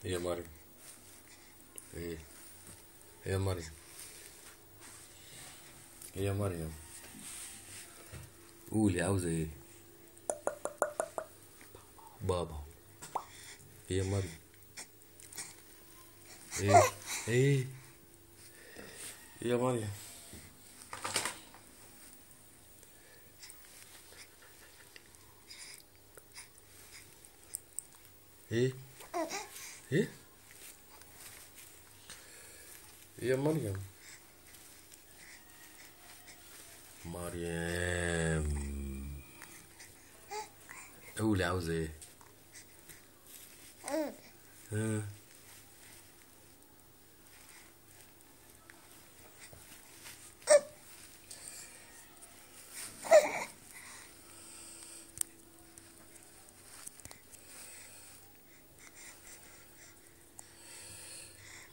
يا مريم. ايه يا مريم. يا مريم قولي عاوزة ايه؟ بابا. يا مريم. ايه ايه يا مريم. ايه ايه يا مريم. مريم قولي عاوزة ايه؟ ها.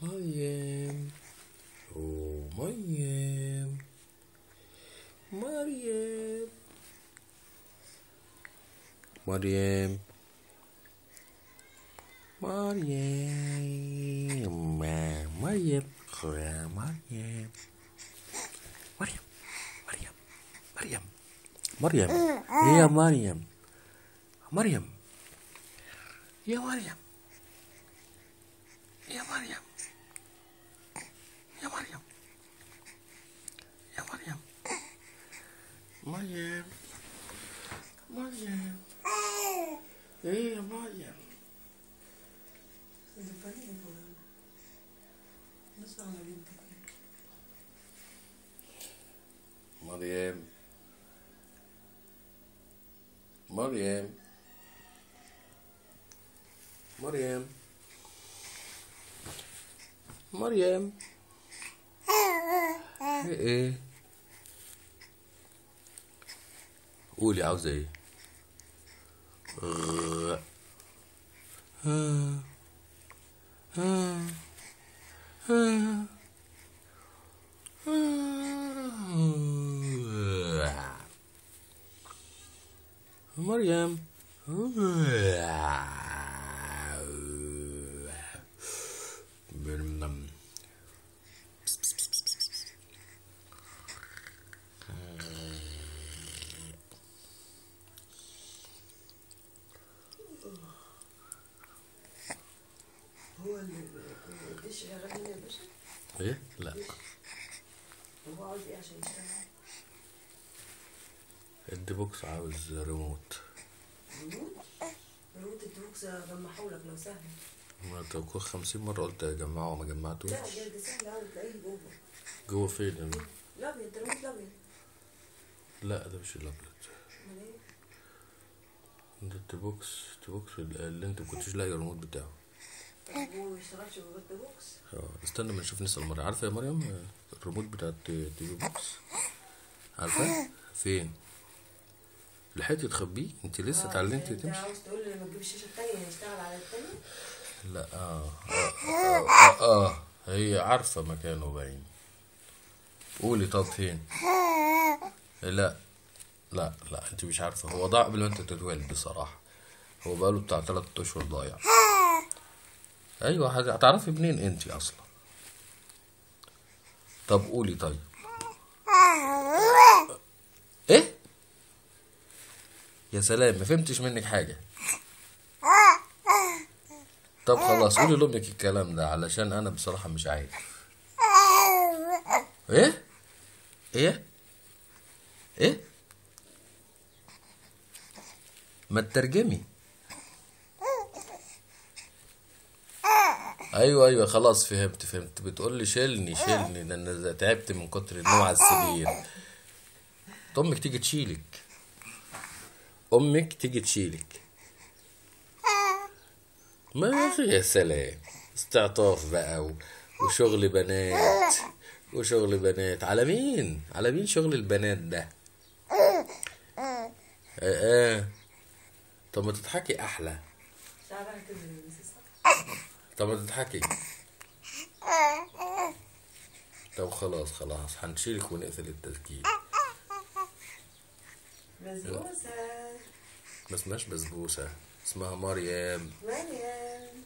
مريم. اوه مريم. مريم. مريم. مريم. مريم. مريم. مريم. مريم. مريم. مريم. يا مريم. مريم. يا مريم. يا مريم. يا مريم. يا مريم. مريم. مريم. ايه يا مريم. مريم. مريم. مريم. مريم. ايه قولي عاوزة ايه؟ ها. ها. ها. مريم. هو الدش شغال هنا يا باشا؟ ايه؟ لا. هو عاوز ايه عشان يشتغل؟ الدي بوكس عاوز ريموت. ريموت؟ ريموت الدروكس جمعهولك لو سهل. ما تقول 50 مرة قلت اجمعه وما جمعتوش. لا ده سهل اوي تلاقيه جوه. جوه فين؟ الابيض، الريموت الابيض. لا ده مش الابيض. امال ايه؟ ده الدي بوكس. الدي بوكس اللي انت مكنتش لاقي الريموت بتاعه. طب هو ما يشتغلش بغير الدروكس؟ استنى ما نشوف نسأل مرة. عارفة يا مريم الريموت بتاع التي بوكس؟ عارفة؟ فين؟ لحقتي تخبيه؟ انت لسه اتعلمتي انت تمشي؟ عاوز تقول لي لما تجيب الشاشة التانية هيشتغل على التانية؟ لا هي عارفة مكانه باين. قولي طب فين؟ لا لا لا انت مش عارفة. هو ضاع قبل ما انت تتولد بصراحة. هو بقاله بتاع 3 اشهر ضايع. ايوه هتعرفي منين انت اصلا؟ طب قولي طيب. ايه؟ يا سلام ما فهمتش منك حاجة. طب خلاص قولي لأمك الكلام ده علشان انا بصراحة مش عارف. ايه؟ ايه؟ ايه؟ ما تترجمي. ايوه خلاص فهمت. بتقول لي شيلني ده انا تعبت من كتر النوم على السرير. امك تيجي تشيلك. امك تيجي تشيلك. ما في. يا سلام استعطاف بقى وشغل بنات. وشغل بنات على مين؟ على مين شغل البنات ده؟ طب ما تضحكي احلى. شعرها كده. طب ما تضحكي. طب خلاص هنشيلك ونقفل التسجيل. بسبوسة. ما اسمهاش بسبوسة، اسمها مريم. مريم.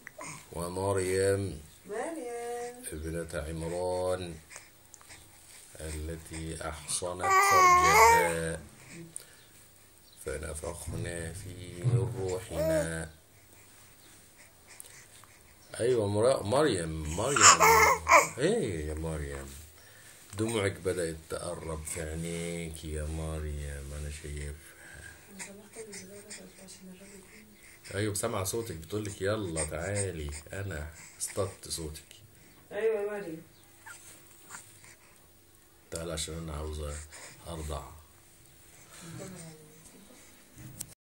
ومريم مريم ابنة عمران التي أحصنت فرجها فنفخنا فيه من روحنا. أيوة مريم إيه يا مريم، دموعك بدأت تقرب في عينيك يا مريم، أنا شايفها. أيوة سامعة صوتك بتقولك يلا تعالي، أنا اصطدت صوتك. ايوه يا مريم. تعالي عشان أنا عاوزة أرضع.